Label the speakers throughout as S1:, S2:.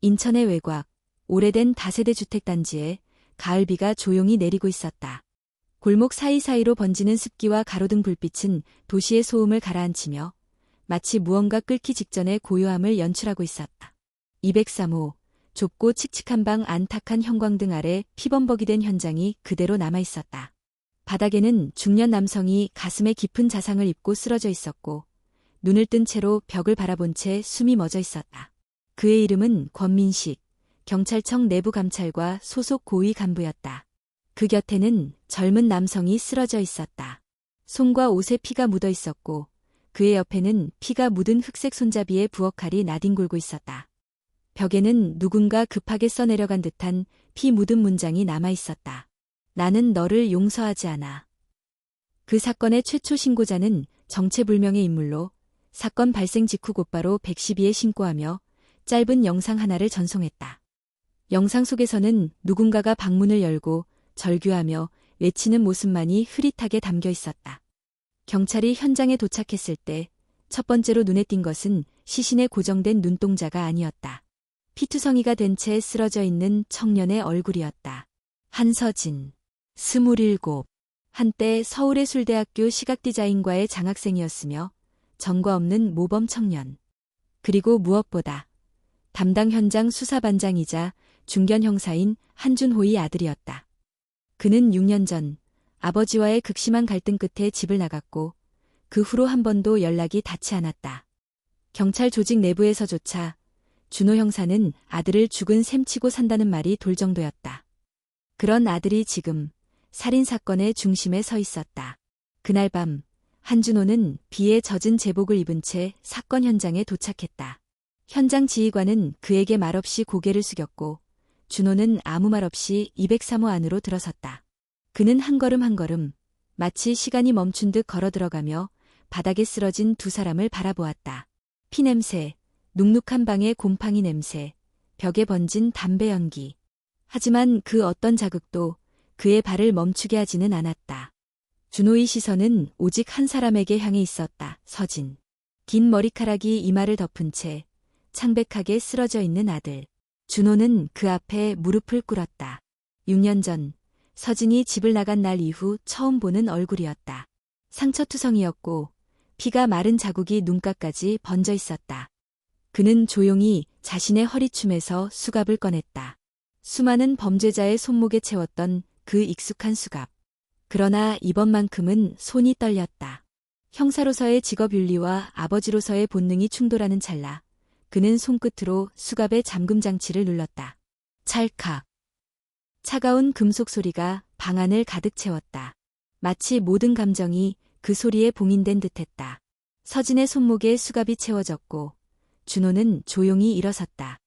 S1: 인천의 외곽, 오래된 다세대 주택단지에 가을비가 조용히 내리고 있었다. 골목 사이사이로 번지는 습기와 가로등 불빛은 도시의 소음을 가라앉히며 마치 무언가 끓기 직전의 고요함을 연출하고 있었다. 203호, 좁고 칙칙한 방 안팎한 형광등 아래 피범벅이 된 현장이 그대로 남아있었다. 바닥에는 중년 남성이 가슴에 깊은 자상을 입고 쓰러져 있었고 눈을 뜬 채로 벽을 바라본 채 숨이 멎어 있었다. 그의 이름은 권민식, 경찰청 내부감찰과 소속 고위 간부였다. 그 곁에는 젊은 남성이 쓰러져 있었다. 손과 옷에 피가 묻어 있었고 그의 옆에는 피가 묻은 흑색 손잡이에 부엌칼이 나뒹굴고 있었다. 벽에는 누군가 급하게 써내려간 듯한 피 묻은 문장이 남아 있었다. 나는 너를 용서하지 않아. 그 사건의 최초 신고자는 정체불명의 인물로 사건 발생 직후 곧바로 112에 신고하며 짧은 영상 하나를 전송했다. 영상 속에서는 누군가가 방문을 열고 절규하며 외치는 모습만이 흐릿하게 담겨 있었다. 경찰이 현장에 도착했을 때 첫 번째로 눈에 띈 것은 시신에 고정된 눈동자가 아니었다. 피투성이가 된 채 쓰러져 있는 청년의 얼굴이었다. 한서진, 27, 한때 서울의 술대학교 시각디자인과의 장학생이었으며 전과 없는 모범 청년. 그리고 무엇보다 담당 현장 수사반장이자 중견 형사인 한준호의 아들이었다. 그는 6년 전 아버지와의 극심한 갈등 끝에 집을 나갔고 그 후로 한 번도 연락이 닿지 않았다. 경찰 조직 내부에서조차 준호 형사는 아들을 죽은 셈치고 산다는 말이 돌 정도였다. 그런 아들이 지금 살인사건의 중심에 서 있었다. 그날 밤 한준호는 비에 젖은 제복을 입은 채 사건 현장에 도착했다. 현장 지휘관은 그에게 말없이 고개를 숙였고 준호는 아무 말 없이 203호 안으로 들어섰다. 그는 한 걸음 한 걸음 마치 시간이 멈춘 듯 걸어 들어가며 바닥에 쓰러진 두 사람을 바라보았다. 피냄새, 눅눅한 방의 곰팡이 냄새, 벽에 번진 담배 연기. 하지만 그 어떤 자극도 그의 발을 멈추게 하지는 않았다. 준호의 시선은 오직 한 사람에게 향해 있었다. 서진. 긴 머리카락이 이마를 덮은 채 창백하게 쓰러져 있는 아들. 준호는 그 앞에 무릎을 꿇었다. 6년 전 서진이 집을 나간 날 이후 처음 보는 얼굴이었다. 상처투성이었고 피가 마른 자국이 눈가까지 번져 있었다. 그는 조용히 자신의 허리춤에서 수갑을 꺼냈다. 수많은 범죄자의 손목에 채웠던 그 익숙한 수갑. 그러나 이번만큼은 손이 떨렸다. 형사로서의 직업윤리와 아버지로서의 본능이 충돌하는 찰나 그는 손끝으로 수갑의 잠금 장치를 눌렀다. 찰칵. 차가운 금속 소리가 방 안을 가득 채웠다. 마치 모든 감정이 그 소리에 봉인된 듯했다. 서진의 손목에 수갑이 채워졌고 준호는 조용히 일어섰다.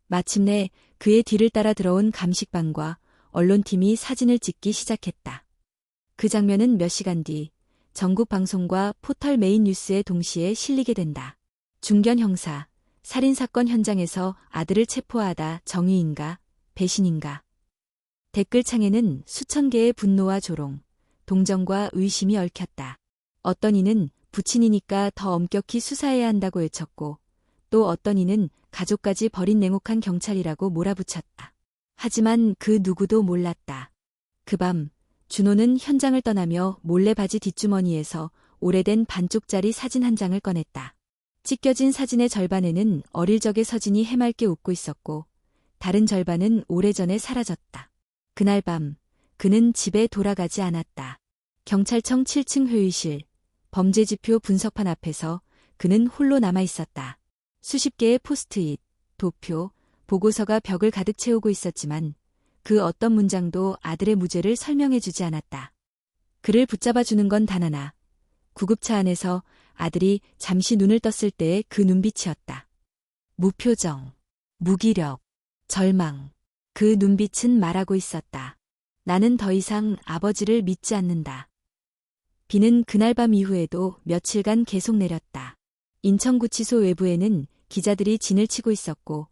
S1: 마침내 그의 뒤를 따라 들어온 감식반과 언론팀이 사진을 찍기 시작했다. 그 장면은 몇 시간 뒤 전국 방송과 포털 메인 뉴스에 동시에 실리게 된다. 중견 형사, 살인사건 현장에서 아들을 체포하다 정의인가, 배신인가. 댓글창에는 수천 개의 분노와 조롱, 동정과 의심이 얽혔다. 어떤 이는 부친이니까 더 엄격히 수사해야 한다고 외쳤고 또 어떤 이는 가족까지 버린 냉혹한 경찰이라고 몰아붙였다. 하지만 그 누구도 몰랐다. 그 밤 준호는 현장을 떠나며 몰래 바지 뒷주머니에서 오래된 반쪽짜리 사진 한 장을 꺼냈다. 찢겨진 사진의 절반에는 어릴 적의 서진이 해맑게 웃고 있었고 다른 절반은 오래전에 사라졌다. 그날 밤 그는 집에 돌아가지 않았다. 경찰청 7층 회의실, 범죄지표 분석판 앞에서 그는 홀로 남아 있었다. 수십 개의 포스트잇, 도표, 보고서가 벽을 가득 채우고 있었지만 그 어떤 문장도 아들의 무죄를 설명해주지 않았다. 그를 붙잡아주는 건 단 하나. 구급차 안에서 아들이 잠시 눈을 떴을 때의 그 눈빛이었다. 무표정, 무기력, 절망. 그 눈빛은 말하고 있었다. 나는 더 이상 아버지를 믿지 않는다. 비는 그날 밤 이후에도 며칠간 계속 내렸다. 인천구치소 외부에는 기자들이 진을 치고 있었고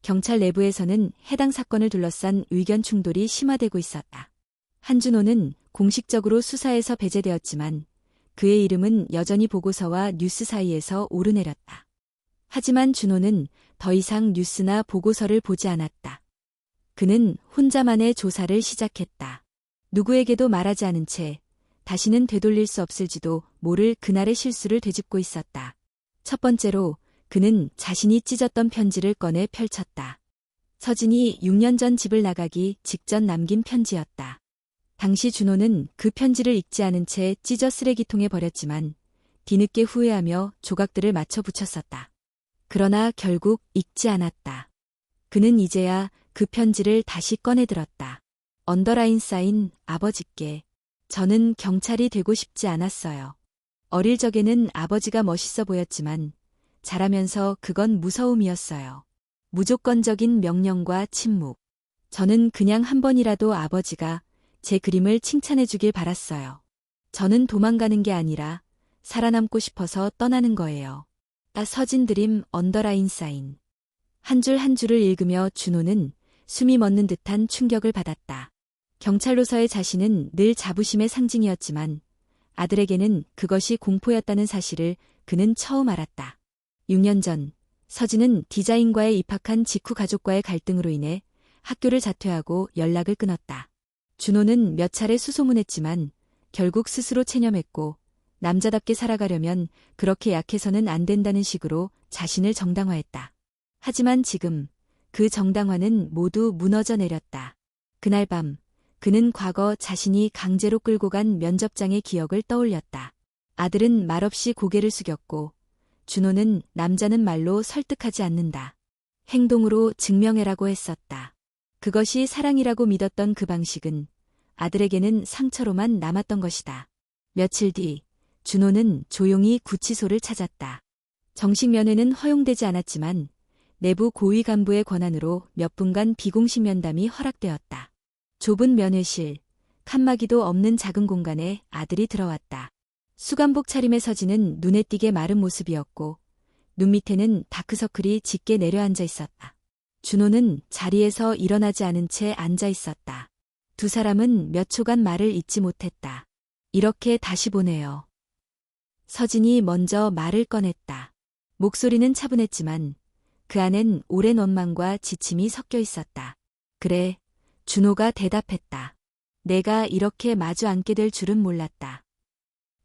S1: 경찰 내부에서는 해당 사건을 둘러싼 의견 충돌이 심화되고 있었다. 한준호는 공식적으로 수사에서 배제되었지만 그의 이름은 여전히 보고서와 뉴스 사이에서 오르내렸다. 하지만 준호는 더 이상 뉴스나 보고서를 보지 않았다. 그는 혼자만의 조사를 시작했다. 누구에게도 말하지 않은 채 다시는 되돌릴 수 없을지도 모를 그날의 실수를 되짚고 있었다. 첫 번째로 그는 자신이 찢었던 편지를 꺼내 펼쳤다. 서진이 6년 전 집을 나가기 직전 남긴 편지였다. 당시 준호는 그 편지를 읽지 않은 채 찢어 쓰레기통에 버렸지만 뒤늦게 후회하며 조각들을 맞춰 붙였었다. 그러나 결국 읽지 않았다. 그는 이제야 그 편지를 다시 꺼내 들었다. 언더라인 쌓인 아버지께 저는 경찰이 되고 싶지 않았어요. 어릴 적에는 아버지가 멋있어 보였지만 자라면서 그건 무서움이었어요. 무조건적인 명령과 침묵. 저는 그냥 한 번이라도 아버지가 제 그림을 칭찬해 주길 바랐어요. 저는 도망가는 게 아니라 살아남고 싶어서 떠나는 거예요. 서진 드림 언더라인 사인. 한 줄 한 줄을 읽으며 준호는 숨이 멎는 듯한 충격을 받았다. 경찰로서의 자신은 늘 자부심의 상징이었지만 아들에게는 그것이 공포였다는 사실을 그는 처음 알았다. 6년 전 서진은 디자인과에 입학한 직후 가족과의 갈등으로 인해 학교를 자퇴하고 연락을 끊었다. 준호는 몇 차례 수소문했지만 결국 스스로 체념했고 남자답게 살아가려면 그렇게 약해서는 안 된다는 식으로 자신을 정당화했다. 하지만 지금 그 정당화는 모두 무너져 내렸다. 그날 밤 그는 과거 자신이 강제로 끌고 간 면접장의 기억을 떠올렸다. 아들은 말없이 고개를 숙였고 준호는 남자는 말로 설득하지 않는다. 행동으로 증명해라고 했었다. 그것이 사랑이라고 믿었던 그 방식은 아들에게는 상처로만 남았던 것이다. 며칠 뒤 준호는 조용히 구치소를 찾았다. 정식 면회는 허용되지 않았지만 내부 고위 간부의 권한으로 몇 분간 비공식 면담이 허락되었다. 좁은 면회실, 칸막이도 없는 작은 공간에 아들이 들어왔다. 수감복 차림의 서진은 눈에 띄게 마른 모습이었고 눈 밑에는 다크서클이 짙게 내려앉아 있었다. 준호는 자리에서 일어나지 않은 채 앉아 있었다. 두 사람은 몇 초간 말을 잇지 못했다. 이렇게 다시 보내요. 서진이 먼저 말을 꺼냈다. 목소리는 차분했지만 그 안엔 오랜 원망과 지침이 섞여 있었다. 그래, 준호가 대답했다. 내가 이렇게 마주 앉게 될 줄은 몰랐다.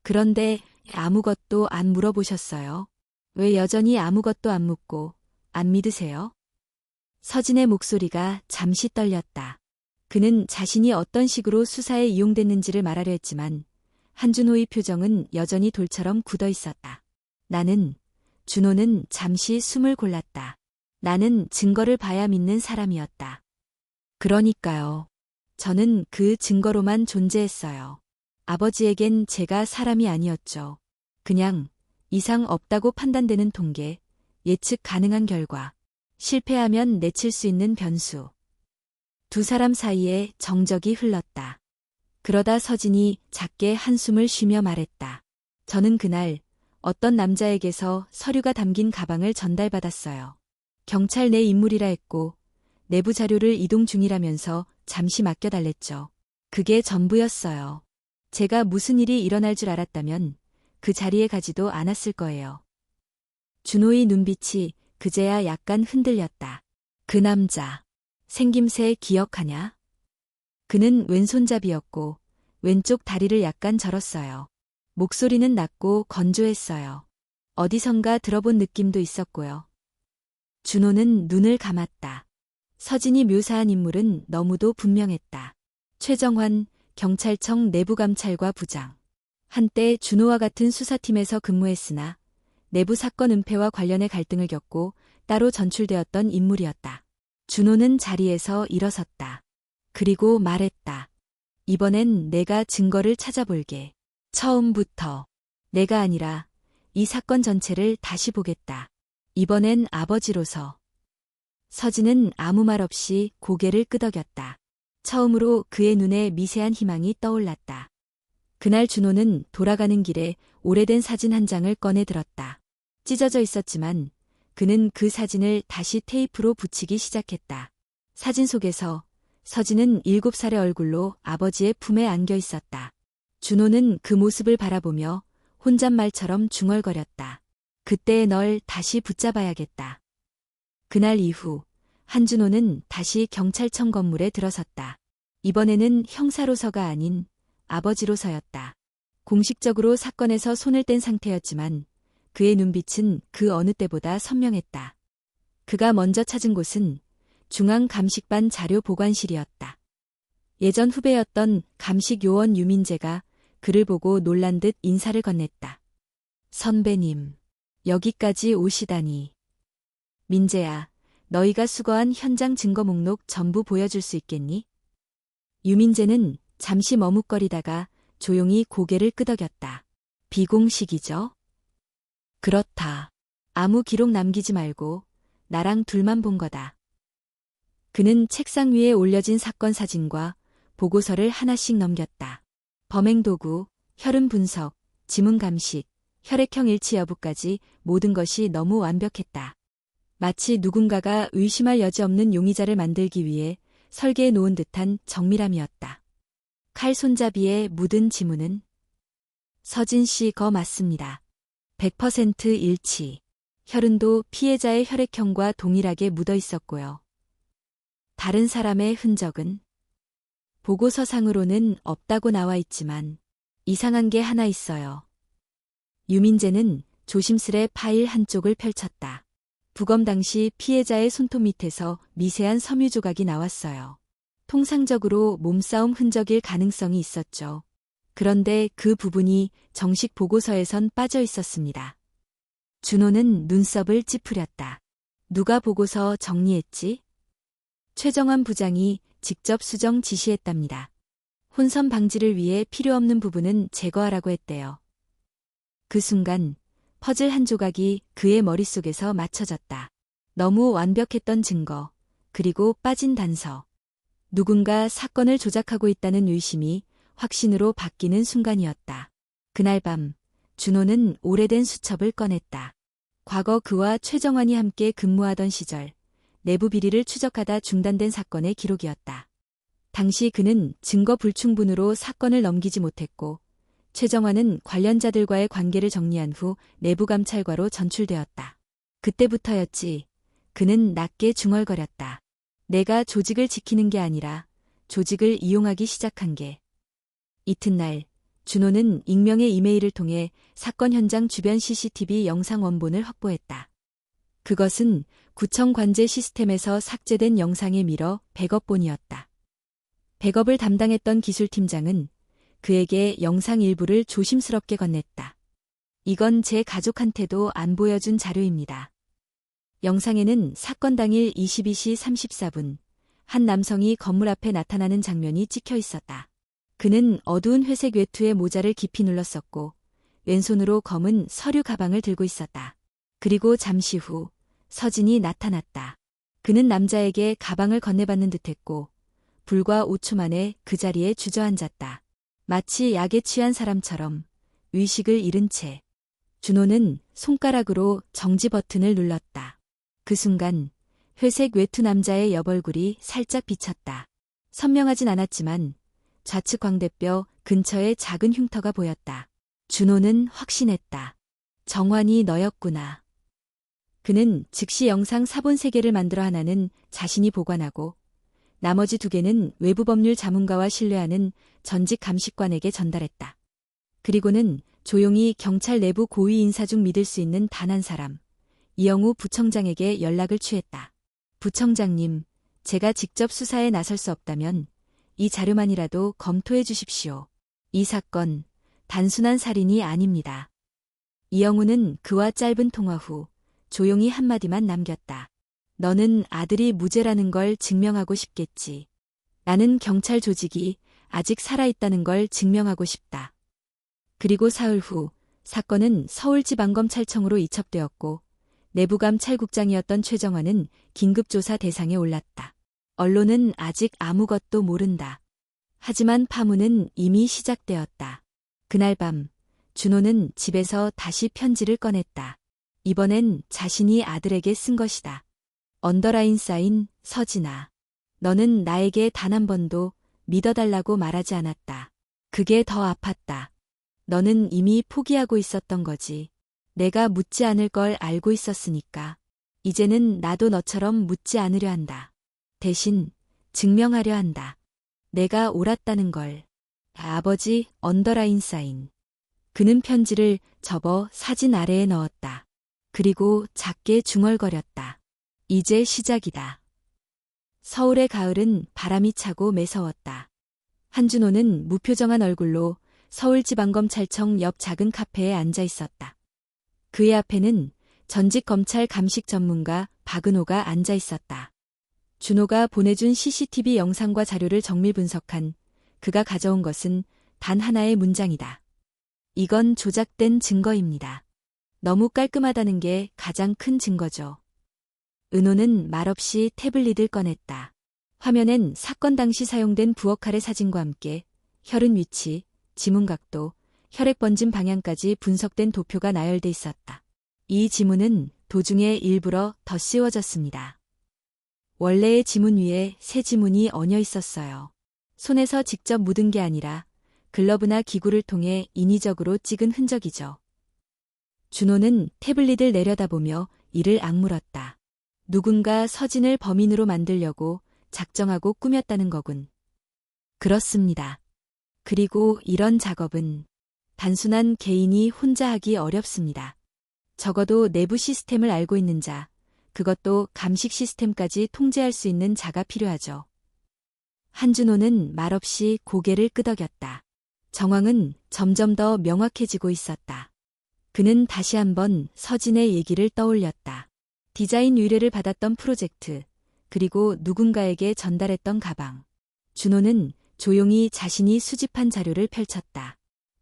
S1: 그런데 아무것도 안 물어보셨어요? 왜 여전히 아무것도 안 묻고 안 믿으세요? 서진의 목소리가 잠시 떨렸다. 그는 자신이 어떤 식으로 수사에 이용됐는지를 말하려 했지만 한준호의 표정은 여전히 돌처럼 굳어 있었다. 준호는 잠시 숨을 골랐다. 나는 증거를 봐야 믿는 사람이었다. 그러니까요. 저는 그 증거로만 존재했어요. 아버지에겐 제가 사람이 아니었죠. 그냥 이상 없다고 판단되는 통계, 예측 가능한 결과, 실패하면 내칠 수 있는 변수. 두 사람 사이에 정적이 흘렀다. 그러다 서진이 작게 한숨을 쉬며 말했다. 저는 그날 어떤 남자에게서 서류가 담긴 가방을 전달받았어요. 경찰 내 인물이라 했고 내부 자료를 이동 중이라면서 잠시 맡겨달랬죠. 그게 전부였어요. 제가 무슨 일이 일어날 줄 알았다면 그 자리에 가지도 않았을 거예요. 준호의 눈빛이 그제야 약간 흔들렸다. 그 남자, 생김새 기억하냐? 그는 왼손잡이였고 왼쪽 다리를 약간 절었어요. 목소리는 낮고 건조했어요. 어디선가 들어본 느낌도 있었고요. 준호는 눈을 감았다. 서진이 묘사한 인물은 너무도 분명했다. 최정환, 경찰청 내부감찰과 부장. 한때 준호와 같은 수사팀에서 근무했으나 내부 사건 은폐와 관련해 갈등을 겪고 따로 전출되었던 인물이었다. 준호는 자리에서 일어섰다. 그리고 말했다. 이번엔 내가 증거를 찾아볼게. 처음부터. 내가 아니라 이 사건 전체를 다시 보겠다. 이번엔 아버지로서. 서진은 아무 말 없이 고개를 끄덕였다. 처음으로 그의 눈에 미세한 희망이 떠올랐다. 그날 준호는 돌아가는 길에 오래된 사진 한 장을 꺼내 들었다. 찢어져 있었지만 그는 그 사진을 다시 테이프로 붙이기 시작했다. 사진 속에서 서진은 7살의 얼굴로 아버지의 품에 안겨 있었다. 준호는 그 모습을 바라보며 혼잣말처럼 중얼거렸다. 그때의 널 다시 붙잡아야겠다. 그날 이후 한준호는 다시 경찰청 건물에 들어섰다. 이번에는 형사로서가 아닌 아버지로서였다. 공식적으로 사건에서 손을 뗀 상태였지만 그의 눈빛은 그 어느 때보다 선명했다. 그가 먼저 찾은 곳은 중앙감식반 자료보관실이었다. 예전 후배였던 감식요원 유민재가 그를 보고 놀란 듯 인사를 건넸다. 선배님, 여기까지 오시다니. 민재야, 너희가 수거한 현장 증거 목록 전부 보여줄 수 있겠니? 유민재는 잠시 머뭇거리다가 조용히 고개를 끄덕였다. 비공식이죠? 그렇다. 아무 기록 남기지 말고 나랑 둘만 본 거다. 그는 책상 위에 올려진 사건 사진과 보고서를 하나씩 넘겼다. 범행 도구, 혈흔 분석, 지문 감식, 혈액형 일치 여부까지 모든 것이 너무 완벽했다. 마치 누군가가 의심할 여지 없는 용의자를 만들기 위해 설계해 놓은 듯한 정밀함이었다. 칼 손잡이에 묻은 지문은 서진 씨 거 맞습니다. 100% 일치. 혈흔도 피해자의 혈액형과 동일하게 묻어 있었고요. 다른 사람의 흔적은 보고서상으로는 없다고 나와 있지만 이상한 게 하나 있어요. 유민재는 조심스레 파일 한쪽을 펼쳤다. 부검 당시 피해자의 손톱 밑에서 미세한 섬유 조각이 나왔어요. 통상적으로 몸싸움 흔적일 가능성이 있었죠. 그런데 그 부분이 정식 보고서에선 빠져 있었습니다. 준호는 눈썹을 찌푸렸다. 누가 보고서 정리했지? 최정환 부장이 직접 수정 지시했답니다. 혼선 방지를 위해 필요 없는 부분은 제거하라고 했대요. 그 순간 퍼즐 한 조각이 그의 머릿속에서 맞춰졌다. 너무 완벽했던 증거, 그리고 빠진 단서. 누군가 사건을 조작하고 있다는 의심이 확신으로 바뀌는 순간이었다. 그날 밤, 준호는 오래된 수첩을 꺼냈다. 과거 그와 최정환이 함께 근무하던 시절, 내부 비리를 추적하다 중단된 사건의 기록이었다. 당시 그는 증거 불충분으로 사건을 넘기지 못했고, 최정환은 관련자들과의 관계를 정리한 후 내부 감찰과로 전출되었다. 그때부터였지. 그는 낮게 중얼거렸다. 내가 조직을 지키는 게 아니라 조직을 이용하기 시작한 게. 이튿날 준호는 익명의 이메일을 통해 사건 현장 주변 CCTV 영상 원본을 확보했다. 그것은 구청 관제 시스템에서 삭제된 영상에 밀어 백업본이었다. 백업을 담당했던 기술팀장은 그에게 영상 일부를 조심스럽게 건넸다. 이건 제 가족한테도 안 보여준 자료입니다. 영상에는 사건 당일 22시 34분, 한 남성이 건물 앞에 나타나는 장면이 찍혀 있었다. 그는 어두운 회색 외투에 모자를 깊이 눌렀었고, 왼손으로 검은 서류 가방을 들고 있었다. 그리고 잠시 후, 서진이 나타났다. 그는 남자에게 가방을 건네받는 듯했고, 불과 5초 만에 그 자리에 주저앉았다. 마치 약에 취한 사람처럼 의식을 잃은 채. 준호는 손가락으로 정지 버튼을 눌렀다. 그 순간 회색 외투 남자의 옆얼굴이 살짝 비쳤다. 선명하진 않았지만 좌측 광대뼈 근처에 작은 흉터가 보였다. 준호는 확신했다. 정환이 너였구나. 그는 즉시 영상 사본 3개를 만들어 하나는 자신이 보관하고 나머지 2개는 외부 법률 자문가와 신뢰하는 전직 감식관에게 전달했다. 그리고는 조용히 경찰 내부 고위 인사 중 믿을 수 있는 단 한 사람, 이영우 부청장에게 연락을 취했다. 부청장님, 제가 직접 수사에 나설 수 없다면 이 자료만이라도 검토해 주십시오. 이 사건, 단순한 살인이 아닙니다. 이영우는 그와 짧은 통화 후 조용히 한마디만 남겼다. 너는 아들이 무죄라는 걸 증명하고 싶겠지. 나는 경찰 조직이 아직 살아있다는 걸 증명하고 싶다. 그리고 사흘 후 사건은 서울지방검찰청으로 이첩되었고 내부감찰국장이었던 최정환은 긴급조사 대상에 올랐다. 언론은 아직 아무것도 모른다. 하지만 파문은 이미 시작되었다. 그날 밤 준호는 집에서 다시 편지를 꺼냈다. 이번엔 자신이 아들에게 쓴 것이다. 언더라인 쌓인 서진아. 너는 나에게 단 한 번도 믿어달라고 말하지 않았다. 그게 더 아팠다. 너는 이미 포기하고 있었던 거지. 내가 묻지 않을 걸 알고 있었으니까. 이제는 나도 너처럼 묻지 않으려 한다. 대신 증명하려 한다. 내가 옳았다는 걸. 아버지, 언더라인 사인. 그는 편지를 접어 사진 아래에 넣었다. 그리고 작게 중얼거렸다. 이제 시작이다. 서울의 가을은 바람이 차고 매서웠다. 한준호는 무표정한 얼굴로 서울지방검찰청 옆 작은 카페에 앉아 있었다. 그의 앞에는 전직 검찰 감식 전문가 박은호가 앉아 있었다. 준호가 보내준 CCTV 영상과 자료를 정밀 분석한 그가 가져온 것은 단 하나의 문장이다. 이건 조작된 증거입니다. 너무 깔끔하다는 게 가장 큰 증거죠. 은호는 말없이 태블릿을 꺼냈다. 화면엔 사건 당시 사용된 부엌칼의 사진과 함께 혈흔 위치, 지문 각도, 혈액 번짐 방향까지 분석된 도표가 나열돼 있었다. 이 지문은 도중에 일부러 더 씌워졌습니다. 원래의 지문 위에 새 지문이 얹어 있었어요. 손에서 직접 묻은 게 아니라 글러브나 기구를 통해 인위적으로 찍은 흔적이죠. 준호는 태블릿을 내려다보며 이를 악물었다. 누군가 서진을 범인으로 만들려고 작정하고 꾸몄다는 거군. 그렇습니다. 그리고 이런 작업은 단순한 개인이 혼자 하기 어렵습니다. 적어도 내부 시스템을 알고 있는 자, 그것도 감식 시스템까지 통제할 수 있는 자가 필요하죠. 한준호는 말없이 고개를 끄덕였다. 정황은 점점 더 명확해지고 있었다. 그는 다시 한번 서진의 얘기를 떠올렸다. 디자인 의뢰를 받았던 프로젝트, 그리고 누군가에게 전달했던 가방. 준호는 조용히 자신이 수집한 자료를 펼쳤다.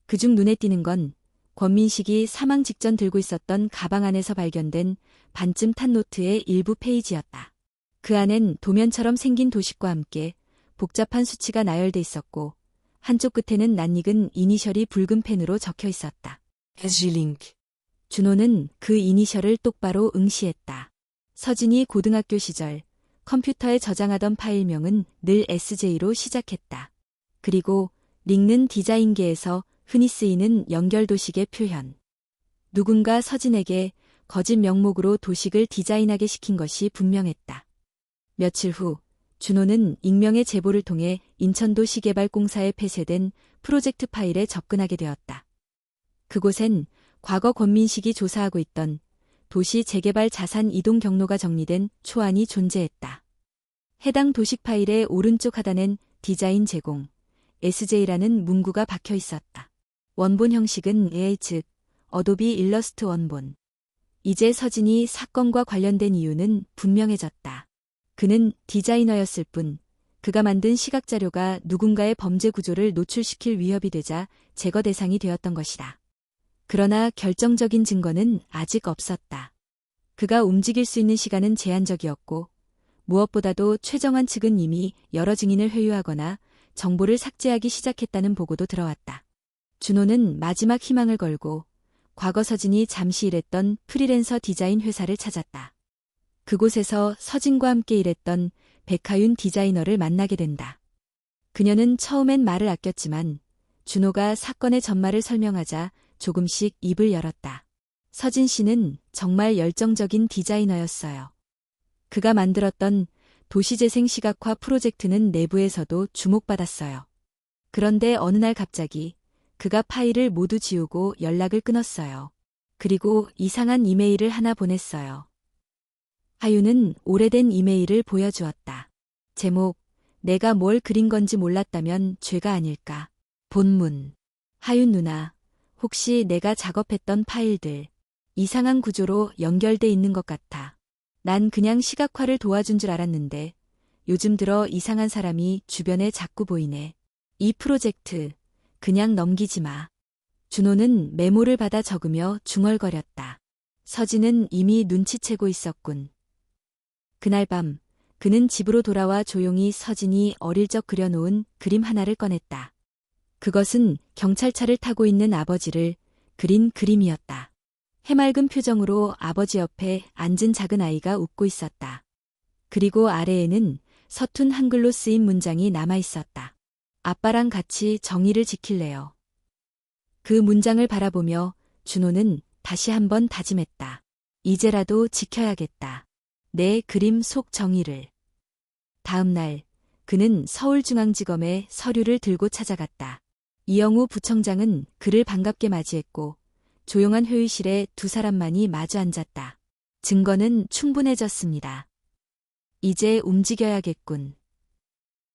S1: 그중 눈에 띄는 건 권민식이 사망 직전 들고 있었던 가방 안에서 발견된 반쯤 탄 노트의 일부 페이지였다. 그 안엔 도면처럼 생긴 도식과 함께 복잡한 수치가 나열돼 있었고 한쪽 끝에는 낯익은 이니셜이 붉은 펜으로 적혀 있었다. SG링크. 준호는 그 이니셜을 똑바로 응시했다. 서진이 고등학교 시절 컴퓨터에 저장하던 파일명은 늘 SJ로 시작했다. 그리고 링는 디자인계에서 흔히 쓰이는 연결 도식의 표현. 누군가 서진에게 거짓 명목으로 도식을 디자인하게 시킨 것이 분명했다. 며칠 후 준호는 익명의 제보를 통해 인천도시개발공사에 폐쇄된 프로젝트 파일에 접근하게 되었다. 그곳엔 과거 권민식이 조사하고 있던 도시 재개발 자산 이동 경로가 정리된 초안이 존재했다. 해당 도식 파일의 오른쪽 하단엔 디자인 제공, SJ라는 문구가 박혀 있었다. 원본 형식은 AI 즉 어도비 일러스트 원본. 이제 서진이 사건과 관련된 이유는 분명해졌다. 그는 디자이너였을 뿐 그가 만든 시각자료가 누군가의 범죄 구조를 노출시킬 위협이 되자 제거 대상이 되었던 것이다. 그러나 결정적인 증거는 아직 없었다. 그가 움직일 수 있는 시간은 제한적이었고 무엇보다도 최정환 측은 이미 여러 증인을 회유하거나 정보를 삭제하기 시작했다는 보고도 들어왔다. 준호는 마지막 희망을 걸고 과거 서진이 잠시 일했던 프리랜서 디자인 회사를 찾았다. 그곳에서 서진과 함께 일했던 백하윤 디자이너를 만나게 된다. 그녀는 처음엔 말을 아꼈지만 준호가 사건의 전말을 설명하자 조금씩 입을 열었다. 서진 씨는 정말 열정적인 디자이너였어요. 그가 만들었던 도시재생 시각화 프로젝트는 내부에서도 주목받았어요. 그런데 어느 날 갑자기 그가 파일을 모두 지우고 연락을 끊었어요. 그리고 이상한 이메일을 하나 보냈어요. 하윤은 오래된 이메일을 보여주었다. 제목, 내가 뭘 그린 건지 몰랐다면 죄가 아닐까. 본문, 하윤 누나, 혹시 내가 작업했던 파일들, 이상한 구조로 연결돼 있는 것 같아. 난 그냥 시각화를 도와준 줄 알았는데 요즘 들어 이상한 사람이 주변에 자꾸 보이네. 이 프로젝트 그냥 넘기지 마. 준호는 메모를 받아 적으며 중얼거렸다. 서진은 이미 눈치채고 있었군. 그날 밤 그는 집으로 돌아와 조용히 서진이 어릴 적 그려놓은 그림 하나를 꺼냈다. 그것은 경찰차를 타고 있는 아버지를 그린 그림이었다. 해맑은 표정으로 아버지 옆에 앉은 작은 아이가 웃고 있었다. 그리고 아래에는 서툰 한글로 쓰인 문장이 남아 있었다. 아빠랑 같이 정의를 지킬래요. 그 문장을 바라보며 준호는 다시 한번 다짐했다. 이제라도 지켜야겠다. 내 그림 속 정의를. 다음 날 그는 서울중앙지검에 서류를 들고 찾아갔다. 이영우 부청장은 그를 반갑게 맞이했고 조용한 회의실에 두 사람만이 마주 앉았다. 증거는 충분해졌습니다. 이제 움직여야겠군.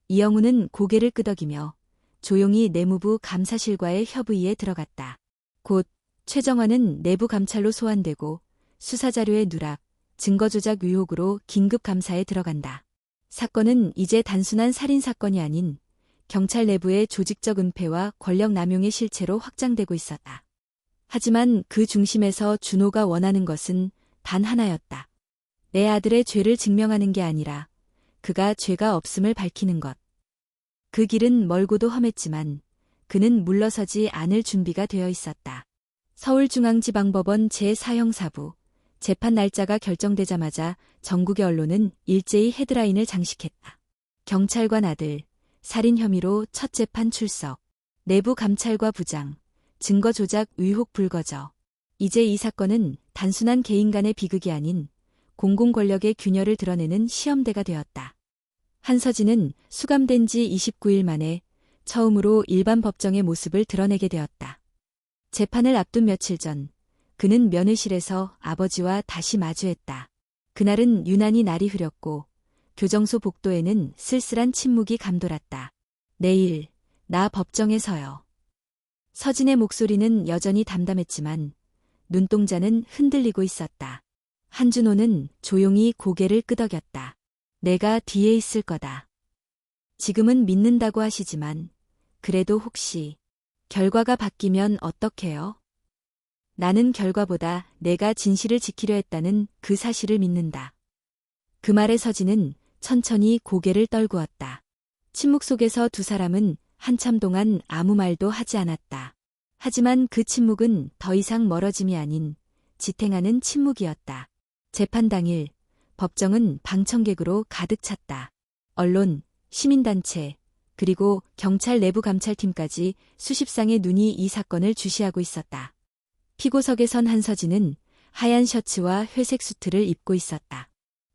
S1: 이영우는 고개를 끄덕이며 조용히 내무부 감사실과의 협의에 들어갔다. 곧 최정화는 내부 감찰로 소환되고 수사자료의 누락, 증거조작 의혹으로 긴급 감사에 들어간다. 사건은 이제 단순한 살인사건이 아닌 경찰 내부의 조직적 은폐와 권력 남용의 실체로 확장되고 있었다. 하지만 그 중심에서 준호가 원하는 것은 단 하나였다. 내 아들의 죄를 증명하는 게 아니라 그가 죄가 없음을 밝히는 것. 그 길은 멀고도 험했지만 그는 물러서지 않을 준비가 되어 있었다. 서울중앙지방법원 제4형사부 재판 날짜가 결정되자마자 전국의 언론은 일제히 헤드라인을 장식했다. 경찰관 아들, 살인 혐의로 첫 재판 출석, 내부 감찰과 부장, 증거 조작 의혹 불거져. 이제 이 사건은 단순한 개인 간의 비극이 아닌 공공 권력의 균열을 드러내는 시험대가 되었다. 한서진은 수감된 지 29일 만에 처음으로 일반 법정의 모습을 드러내게 되었다. 재판을 앞둔 며칠 전, 그는 면회실에서 아버지와 다시 마주했다. 그날은 유난히 날이 흐렸고 교정소 복도에는 쓸쓸한 침묵이 감돌았다. 내일, 나 법정에 서요. 서진의 목소리는 여전히 담담했지만 눈동자는 흔들리고 있었다. 한준호는 조용히 고개를 끄덕였다. 내가 뒤에 있을 거다. 지금은 믿는다고 하시지만 그래도 혹시 결과가 바뀌면 어떡해요? 나는 결과보다 내가 진실을 지키려 했다는 그 사실을 믿는다. 그 말에 서진은 천천히 고개를 떨구었다. 침묵 속에서 두 사람은 한참 동안 아무 말도 하지 않았다. 하지만 그 침묵은 더 이상 멀어짐이 아닌 지탱하는 침묵이었다. 재판 당일, 법정은 방청객으로 가득 찼다. 언론, 시민단체, 그리고 경찰 내부 감찰팀까지 수십 쌍의 눈이 이 사건을 주시하고 있었다. 피고석에 선 한서진은 하얀 셔츠와 회색 수트를 입고 있었다.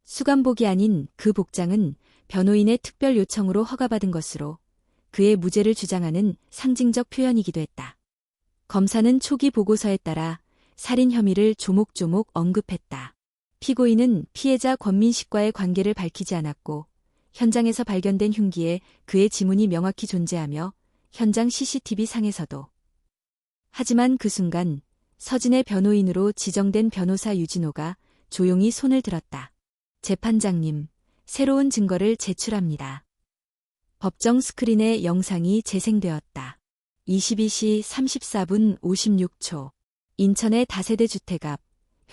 S1: 수감복이 아닌 그 복장은 변호인의 특별 요청으로 허가받은 것으로 그의 무죄를 주장하는 상징적 표현이기도 했다. 검사는 초기 보고서에 따라 살인 혐의를 조목조목 언급했다. 피고인은 피해자 권민식과의 관계를 밝히지 않았고 현장에서 발견된 흉기에 그의 지문이 명확히 존재하며 현장 CCTV 상에서도. 하지만 그 순간 서진의 변호인으로 지정된 변호사 유진호가 조용히 손을 들었다. 재판장님, 새로운 증거를 제출합니다. 법정 스크린에 영상이 재생되었다. 22시 34분 56초. 인천의 다세대 주택 앞,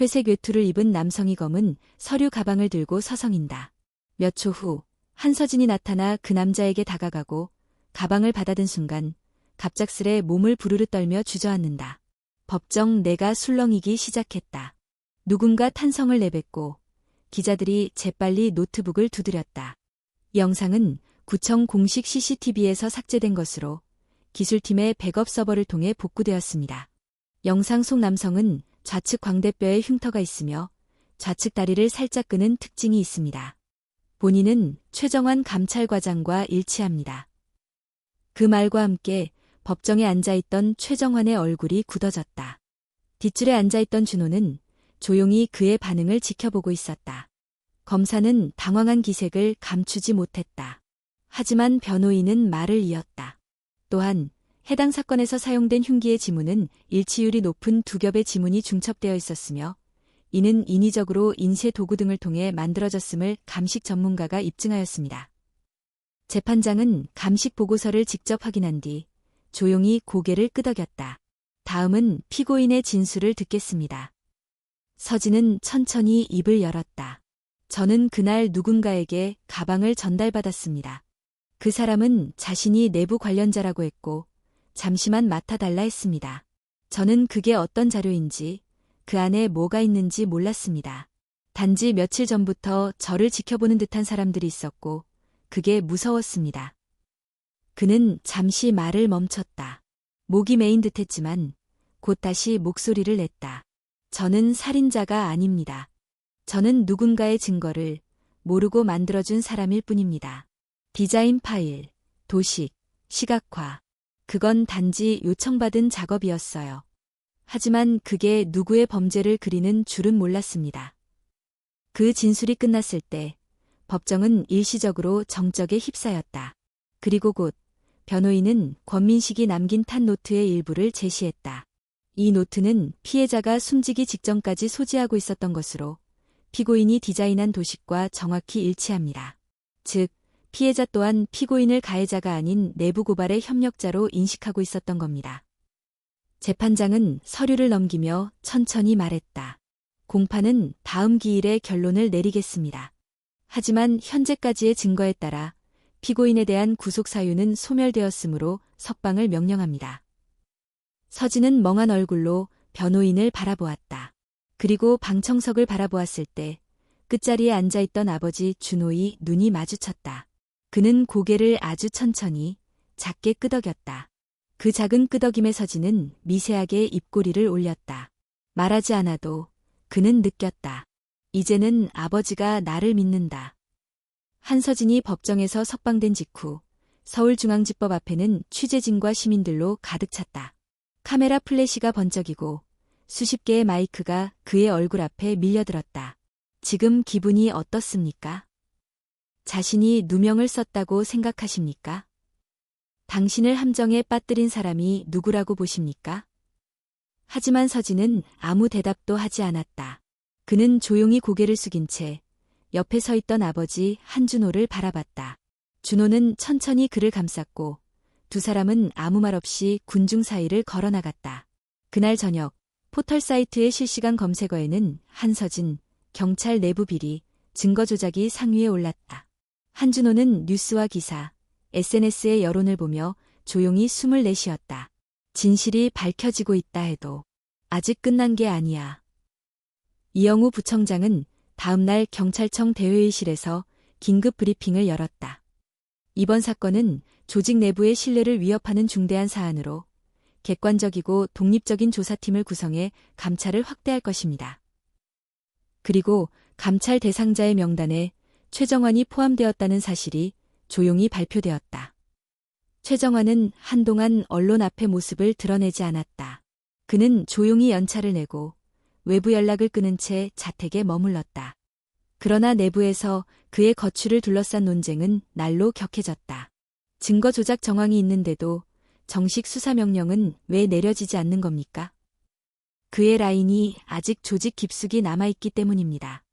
S1: 회색 외투를 입은 남성이 검은 서류 가방을 들고 서성인다. 몇 초 후, 한서진이 나타나 그 남자에게 다가가고 가방을 받아든 순간 갑작스레 몸을 부르르 떨며 주저앉는다. 법정 내가 술렁이기 시작했다. 누군가 탄성을 내뱉고 기자들이 재빨리 노트북을 두드렸다. 이 영상은 구청 공식 CCTV에서 삭제된 것으로 기술팀의 백업 서버를 통해 복구되었습니다. 영상 속 남성은 좌측 광대뼈에 흉터가 있으며 좌측 다리를 살짝 끄는 특징이 있습니다. 본인은 최정환 감찰과장과 일치합니다. 그 말과 함께 법정에 앉아있던 최정환의 얼굴이 굳어졌다. 뒷줄에 앉아있던 준호는 조용히 그의 반응을 지켜보고 있었다. 검사는 당황한 기색을 감추지 못했다. 하지만 변호인은 말을 이었다. 또한 해당 사건에서 사용된 흉기의 지문은 일치율이 높은 두 겹의 지문이 중첩되어 있었으며 이는 인위적으로 인쇄 도구 등을 통해 만들어졌음을 감식 전문가가 입증하였습니다. 재판장은 감식 보고서를 직접 확인한 뒤 조용히 고개를 끄덕였다. 다음은 피고인의 진술을 듣겠습니다. 서진은 천천히 입을 열었다. 저는 그날 누군가에게 가방을 전달받았습니다. 그 사람은 자신이 내부 관련자라고 했고 잠시만 맡아달라 했습니다. 저는 그게 어떤 자료인지 그 안에 뭐가 있는지 몰랐습니다. 단지 며칠 전부터 저를 지켜보는 듯한 사람들이 있었고 그게 무서웠습니다. 그는 잠시 말을 멈췄다. 목이 메인 듯했지만 곧 다시 목소리를 냈다. 저는 살인자가 아닙니다. 저는 누군가의 증거를 모르고 만들어준 사람일 뿐입니다. 디자인 파일, 도식, 시각화. 그건 단지 요청받은 작업이었어요. 하지만 그게 누구의 범죄를 그리는 줄은 몰랐습니다. 그 진술이 끝났을 때 법정은 일시적으로 정적에 휩싸였다. 그리고 곧 변호인은 권민식이 남긴 탄 노트의 일부를 제시했다. 이 노트는 피해자가 숨지기 직전까지 소지하고 있었던 것으로 피고인이 디자인한 도식과 정확히 일치합니다. 즉, 피해자 또한 피고인을 가해자가 아닌 내부 고발의 협력자로 인식하고 있었던 겁니다. 재판장은 서류를 넘기며 천천히 말했다. 공판은 다음 기일에 결론을 내리겠습니다. 하지만 현재까지의 증거에 따라 피고인에 대한 구속사유는 소멸되었으므로 석방을 명령합니다. 서진은 멍한 얼굴로 변호인을 바라보았다. 그리고 방청석을 바라보았을 때 끝자리에 앉아있던 아버지 준호의 눈이 마주쳤다. 그는 고개를 아주 천천히 작게 끄덕였다. 그 작은 끄덕임에 서진은 미세하게 입꼬리를 올렸다. 말하지 않아도 그는 느꼈다. 이제는 아버지가 나를 믿는다. 한서진이 법정에서 석방된 직후 서울중앙지법 앞에는 취재진과 시민들로 가득 찼다. 카메라 플래시가 번쩍이고 수십 개의 마이크가 그의 얼굴 앞에 밀려들었다. 지금 기분이 어떻습니까? 자신이 누명을 썼다고 생각하십니까? 당신을 함정에 빠뜨린 사람이 누구라고 보십니까? 하지만 서진은 아무 대답도 하지 않았다. 그는 조용히 고개를 숙인 채 옆에 서 있던 아버지 한준호를 바라봤다. 준호는 천천히 그를 감쌌고 두 사람은 아무 말 없이 군중 사이를 걸어나갔다. 그날 저녁 포털 사이트의 실시간 검색어에는 한서진, 경찰 내부 비리, 증거 조작이 상위에 올랐다. 한준호는 뉴스와 기사, SNS의 여론을 보며 조용히 숨을 내쉬었다. 진실이 밝혀지고 있다 해도 아직 끝난 게 아니야. 이영우 부청장은 다음 날 경찰청 대회의실에서 긴급 브리핑을 열었다. 이번 사건은 조직 내부의 신뢰를 위협하는 중대한 사안으로 객관적이고 독립적인 조사팀을 구성해 감찰을 확대할 것입니다. 그리고 감찰 대상자의 명단에 최정환이 포함되었다는 사실이 조용히 발표되었다. 최정환은 한동안 언론 앞에 모습을 드러내지 않았다. 그는 조용히 연차를 내고 외부 연락을 끊은 채 자택에 머물렀다. 그러나 내부에서 그의 거취를 둘러싼 논쟁은 날로 격해졌다. 증거 조작 정황이 있는데도 정식 수사 명령은 왜 내려지지 않는 겁니까? 그의 라인이 아직 조직 깊숙이 남아있기 때문입니다.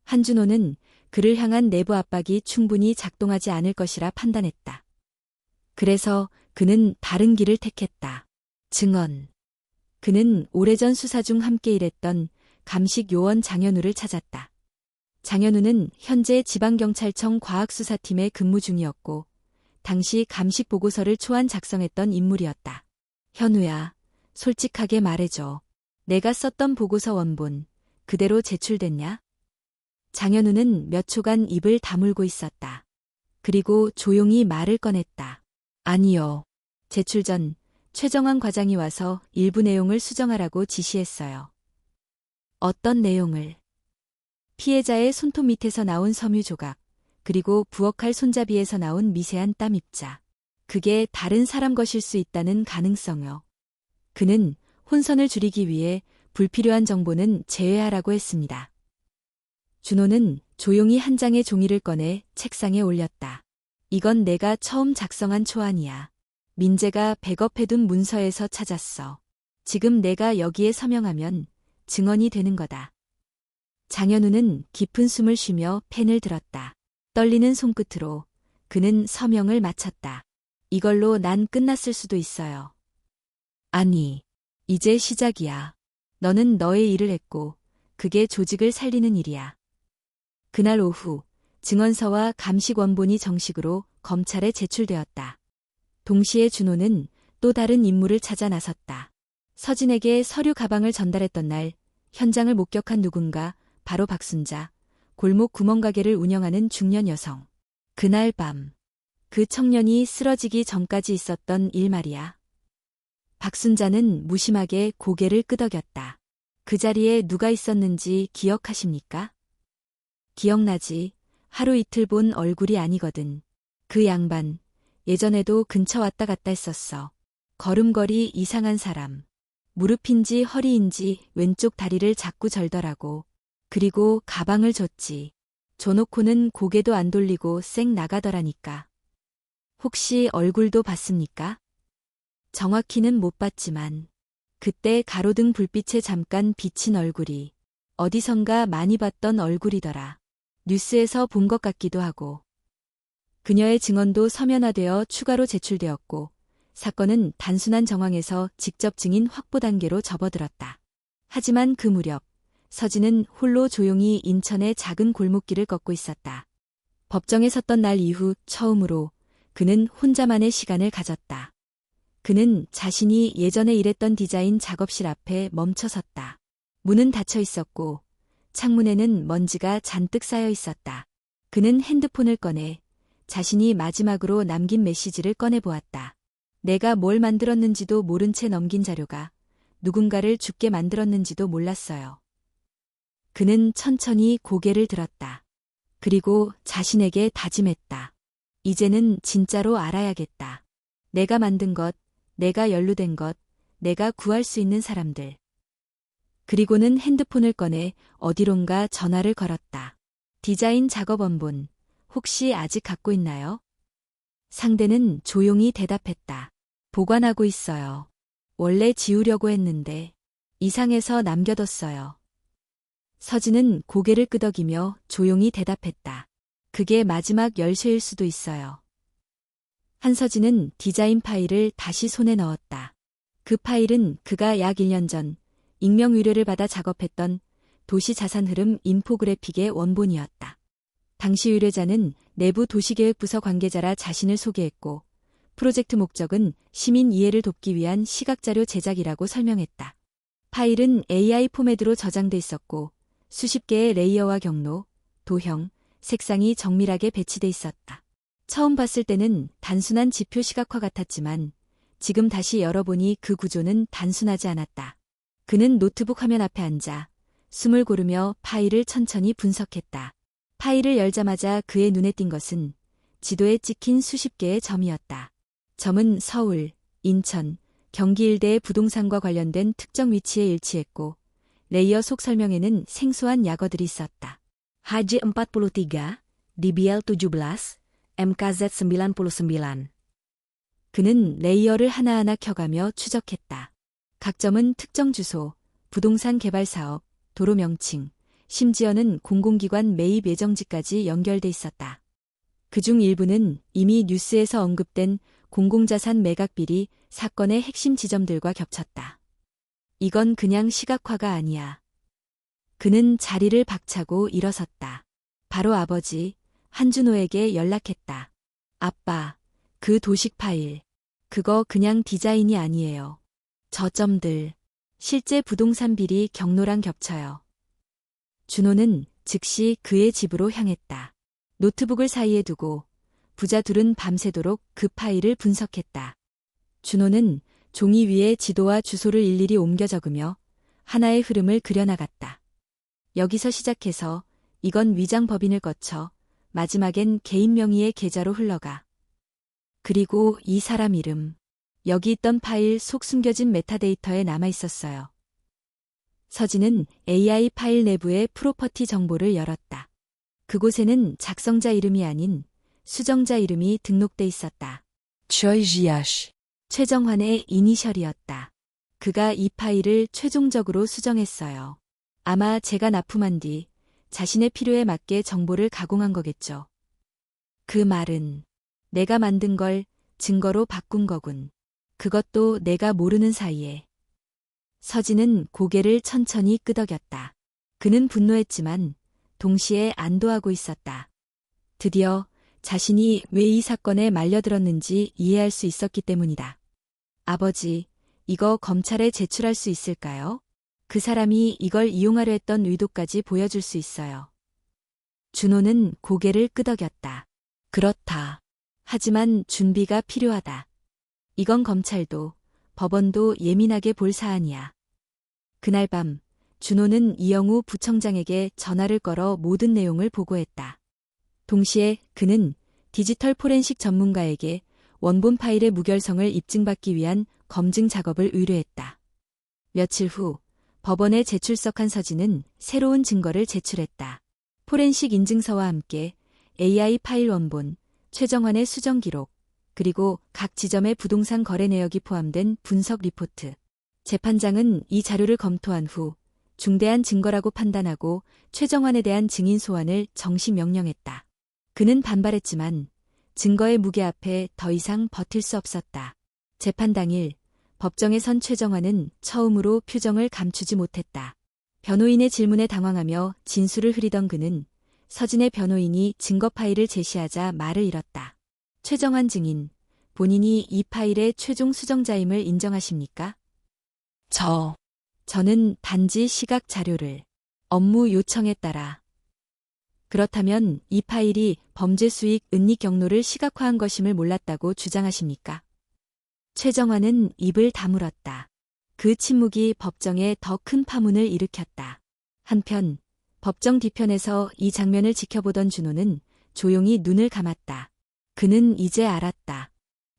S1: 한준호는 그를 향한 내부 압박이 충분히 작동하지 않을 것이라 판단했다. 그래서 그는 다른 길을 택했다. 증언. 그는 오래전 수사 중 함께 일했던 감식 요원 장현우를 찾았다. 장현우는 현재 지방경찰청 과학수사팀에 근무 중이었고 당시 감식 보고서를 초안 작성했던 인물이었다. 현우야, 솔직하게 말해줘. 내가 썼던 보고서 원본 그대로 제출됐냐? 장현우는 몇 초간 입을 다물고 있었다. 그리고 조용히 말을 꺼냈다. 아니요. 제출 전 최정환 과장이 와서 일부 내용을 수정하라고 지시했어요. 어떤 내용을? 피해자의 손톱 밑에서 나온 섬유 조각, 그리고 부엌칼 손잡이에서 나온 미세한 땀 입자. 그게 다른 사람 것일 수 있다는 가능성요. 그는 혼선을 줄이기 위해 불필요한 정보는 제외하라고 했습니다. 준호는 조용히 한 장의 종이를 꺼내 책상에 올렸다. 이건 내가 처음 작성한 초안이야. 민재가 백업해둔 문서에서 찾았어. 지금 내가 여기에 서명하면 증언이 되는 거다. 장현우는 깊은 숨을 쉬며 펜을 들었다. 떨리는 손끝으로 그는 서명을 마쳤다. 이걸로 난 끝났을 수도 있어요. 아니, 이제 시작이야. 너는 너의 일을 했고 그게 조직을 살리는 일이야. 그날 오후 증언서와 감식 원본이 정식으로 검찰에 제출되었다. 동시에 준호는 또 다른 임무를 찾아 나섰다. 서진에게 서류 가방을 전달했던 날 현장을 목격한 누군가, 바로 박순자, 골목 구멍가게를 운영하는 중년 여성. 그날 밤 그 청년이 쓰러지기 전까지 있었던 일 말이야. 박순자는 무심하게 고개를 끄덕였다. 그 자리에 누가 있었는지 기억하십니까? 기억나지. 하루 이틀 본 얼굴이 아니거든. 그 양반, 예전에도 근처 왔다 갔다 했었어. 걸음걸이 이상한 사람. 무릎인지 허리인지 왼쪽 다리를 자꾸 절더라고. 그리고 가방을 줬지. 줘놓고는 고개도 안 돌리고 쌩 나가더라니까. 혹시 얼굴도 봤습니까? 정확히는 못 봤지만 그때 가로등 불빛에 잠깐 비친 얼굴이 어디선가 많이 봤던 얼굴이더라. 뉴스에서 본 것 같기도 하고. 그녀의 증언도 서면화되어 추가로 제출되었고 사건은 단순한 정황에서 직접 증인 확보 단계로 접어들었다. 하지만 그 무렵 서진은 홀로 조용히 인천의 작은 골목길을 걷고 있었다. 법정에 섰던 날 이후 처음으로 그는 혼자만의 시간을 가졌다. 그는 자신이 예전에 일했던 디자인 작업실 앞에 멈춰 섰다. 문은 닫혀 있었고 창문에는 먼지가 잔뜩 쌓여 있었다. 그는 핸드폰을 꺼내 자신이 마지막으로 남긴 메시지를 꺼내보았다. 내가 뭘 만들었는지도 모른 채 넘긴 자료가 누군가를 죽게 만들었는지도 몰랐어요. 그는 천천히 고개를 들었다. 그리고 자신에게 다짐했다. 이제는 진짜로 알아야겠다. 내가 만든 것, 내가 연루된 것, 내가 구할 수 있는 사람들. 그리고는 핸드폰을 꺼내 어디론가 전화를 걸었다. 디자인 작업 원본, 혹시 아직 갖고 있나요? 상대는 조용히 대답했다. 보관하고 있어요. 원래 지우려고 했는데 이상해서 남겨뒀어요. 서진은 고개를 끄덕이며 조용히 대답했다. 그게 마지막 열쇠일 수도 있어요. 한서진은 디자인 파일을 다시 손에 넣었다. 그 파일은 그가 약 1년 전 익명 의뢰를 받아 작업했던 도시 자산 흐름 인포그래픽의 원본이었다. 당시 의뢰자는 내부 도시계획부서 관계자라 자신을 소개했고 프로젝트 목적은 시민 이해를 돕기 위한 시각자료 제작이라고 설명했다. 파일은 AI 포맷으로 저장돼 있었고 수십 개의 레이어와 경로, 도형, 색상이 정밀하게 배치돼 있었다. 처음 봤을 때는 단순한 지표 시각화 같았지만 지금 다시 열어보니 그 구조는 단순하지 않았다. 그는 노트북 화면 앞에 앉아 숨을 고르며 파일을 천천히 분석했다. 파일을 열자마자 그의 눈에 띈 것은 지도에 찍힌 수십 개의 점이었다. 점은 서울, 인천, 경기 일대의 부동산과 관련된 특정 위치에 일치했고 레이어 속 설명에는 생소한 약어들이 있었다. HJ43, DBL17, MKZ99. 그는 레이어를 하나하나 켜가며 추적했다. 각 점은 특정 주소, 부동산 개발 사업, 도로 명칭, 심지어는 공공기관 매입 예정지까지 연결돼 있었다. 그중 일부는 이미 뉴스에서 언급된 공공자산 매각 비리 사건의 핵심 지점들과 겹쳤다. 이건 그냥 시각화가 아니야. 그는 자리를 박차고 일어섰다. 바로 아버지 한준호에게 연락했다. 아빠, 그 도식 파일. 그거 그냥 디자인이 아니에요. 저 점들. 실제 부동산 비리 경로랑 겹쳐요. 준호는 즉시 그의 집으로 향했다. 노트북을 사이에 두고 부자 둘은 밤새도록 그 파일을 분석했다. 준호는 종이 위에 지도와 주소를 일일이 옮겨 적으며 하나의 흐름을 그려나갔다. 여기서 시작해서 이건 위장 법인을 거쳐 마지막엔 개인 명의의 계좌로 흘러가. 그리고 이 사람 이름. 여기 있던 파일 속 숨겨진 메타데이터에 남아 있었어요. 서진은 AI 파일 내부의 프로퍼티 정보를 열었다. 그곳에는 작성자 이름이 아닌 수정자 이름이 등록돼 있었다.
S2: Choi Jiash.
S1: 최정환의 이니셜이었다. 그가 이 파일을 최종적으로 수정했어요. 아마 제가 납품한 뒤 자신의 필요에 맞게 정보를 가공한 거겠죠. 그 말은 내가 만든 걸 증거로 바꾼 거군. 그것도 내가 모르는 사이에. 서진은 고개를 천천히 끄덕였다. 그는 분노했지만 동시에 안도하고 있었다. 드디어 자신이 왜 이 사건에 말려들었는지 이해할 수 있었기 때문이다. 아버지, 이거 검찰에 제출할 수 있을까요? 그 사람이 이걸 이용하려 했던 의도까지 보여줄 수 있어요. 준호는 고개를 끄덕였다. 그렇다. 하지만 준비가 필요하다. 이건 검찰도, 법원도 예민하게 볼 사안이야. 그날 밤, 준호는 이영우 부청장에게 전화를 걸어 모든 내용을 보고했다. 동시에 그는 디지털 포렌식 전문가에게 원본 파일의 무결성을 입증받기 위한 검증 작업을 의뢰했다. 며칠 후 법원에 제출석한 서진은 새로운 증거를 제출했다. 포렌식 인증서와 함께 AI 파일 원본, 최정환의 수정 기록, 그리고 각 지점의 부동산 거래 내역이 포함된 분석 리포트. 재판장은 이 자료를 검토한 후 중대한 증거라고 판단하고 최정환에 대한 증인 소환을 정시 명령했다. 그는 반발했지만 증거의 무게 앞에 더 이상 버틸 수 없었다. 재판 당일 법정에 선 최정환은 처음으로 표정을 감추지 못했다. 변호인의 질문에 당황하며 진술을 흐리던 그는 서진의 변호인이 증거 파일을 제시하자 말을 잃었다. 최정환 증인, 본인이 이 파일의 최종 수정자임을 인정하십니까? 저는 단지 시각 자료를 업무 요청에 따라. 그렇다면 이 파일이 범죄 수익 은닉 경로를 시각화한 것임을 몰랐다고 주장하십니까? 최정환은 입을 다물었다. 그 침묵이 법정에 더 큰 파문을 일으켰다. 한편 법정 뒤편에서 이 장면을 지켜보던 준호는 조용히 눈을 감았다. 그는 이제 알았다.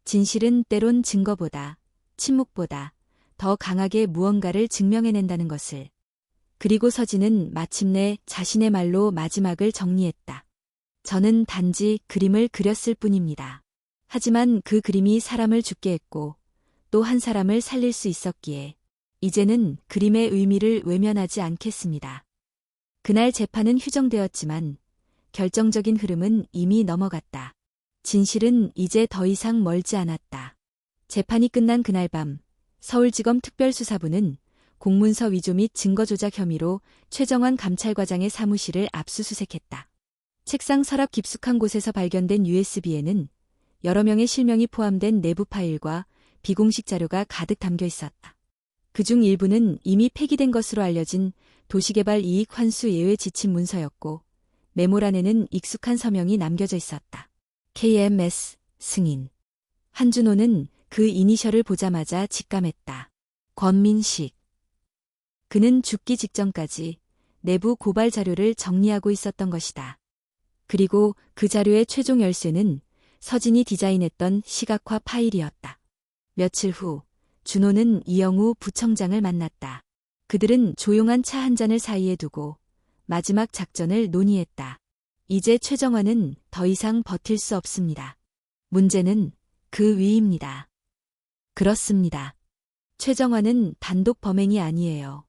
S1: 진실은 때론 증거보다, 침묵보다 더 강하게 무언가를 증명해낸다는 것을. 그리고 서진은 마침내 자신의 말로 마지막을 정리했다. 저는 단지 그림을 그렸을 뿐입니다. 하지만 그 그림이 사람을 죽게 했고 또 한 사람을 살릴 수 있었기에 이제는 그림의 의미를 외면하지 않겠습니다. 그날 재판은 휴정되었지만 결정적인 흐름은 이미 넘어갔다. 진실은 이제 더 이상 멀지 않았다. 재판이 끝난 그날 밤 서울지검 특별수사부는 공문서 위조 및 증거 조작 혐의로 최정환 감찰과장의 사무실을 압수수색했다. 책상 서랍 깊숙한 곳에서 발견된 USB에는 여러 명의 실명이 포함된 내부 파일과 비공식 자료가 가득 담겨 있었다. 그중 일부는 이미 폐기된 것으로 알려진 도시개발 이익 환수 예외 지침 문서였고 메모란에는 익숙한 서명이 남겨져 있었다. KMS 승인. 한준호는 그 이니셜을 보자마자 직감했다. 권민식. 그는 죽기 직전까지 내부 고발 자료를 정리하고 있었던 것이다. 그리고 그 자료의 최종 열쇠는 서진이 디자인했던 시각화 파일이었다. 며칠 후 준호는 이영우 부청장을 만났다. 그들은 조용한 차 한 잔을 사이에 두고 마지막 작전을 논의했다. 이제 최정환은 더 이상 버틸 수 없습니다. 문제는 그 위입니다. 그렇습니다. 최정환은 단독 범행이 아니에요.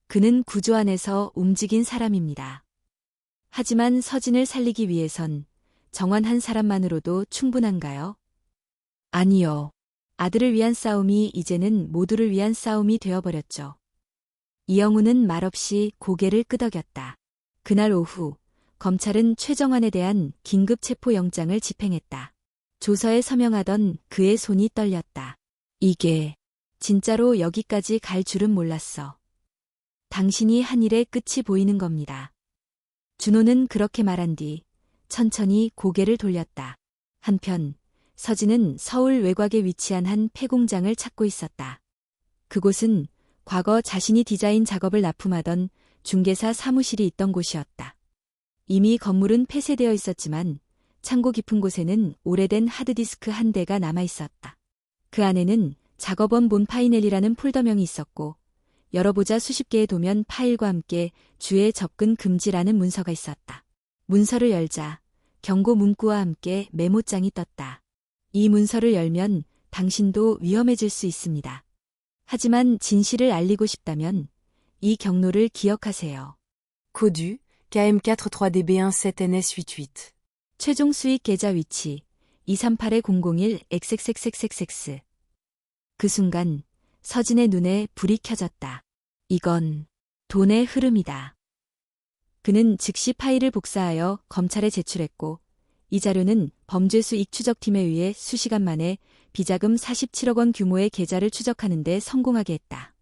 S1: 그는 구조 안에서 움직인 사람입니다. 하지만 서진을 살리기 위해선 정환 한 사람만으로도 충분한가요? 아니요. 아들을 위한 싸움이 이제는 모두를 위한 싸움이 되어버렸죠. 이영우는 말없이 고개를 끄덕였다. 그날 오후 검찰은 최정환에 대한 긴급 체포영장을 집행했다. 조서에 서명하던 그의 손이 떨렸다. 이게 진짜로 여기까지 갈 줄은 몰랐어. 당신이 한 일의 끝이 보이는 겁니다. 준호는 그렇게 말한 뒤 천천히 고개를 돌렸다. 한편 서진은 서울 외곽에 위치한 한 폐공장을 찾고 있었다. 그곳은 과거 자신이 디자인 작업을 납품하던 중개사 사무실이 있던 곳이었다. 이미 건물은 폐쇄되어 있었지만 창고 깊은 곳에는 오래된 하드디스크 한 대가 남아 있었다. 그 안에는 작업원 본 파이넬이라는 폴더명이 있었고 열어보자 수십 개의 도면 파일과 함께 주의 접근 금지라는 문서가 있었다. 문서를 열자 경고 문구와 함께 메모장이 떴다. 이 문서를 열면 당신도 위험해질 수 있습니다. 하지만 진실을 알리고 싶다면 이 경로를 기억하세요.
S2: Codu, KM43DB17NS88.
S1: 최종 수익 계좌 위치 238-001XXXXX. 그 순간 서진의 눈에 불이 켜졌다. 이건 돈의 흐름이다. 그는 즉시 파일을 복사하여 검찰에 제출했고 이 자료는 범죄수익 추적팀에 의해 수시간 만에 비자금 47억 원 규모의 계좌를 추적하는 데 성공하게 했다.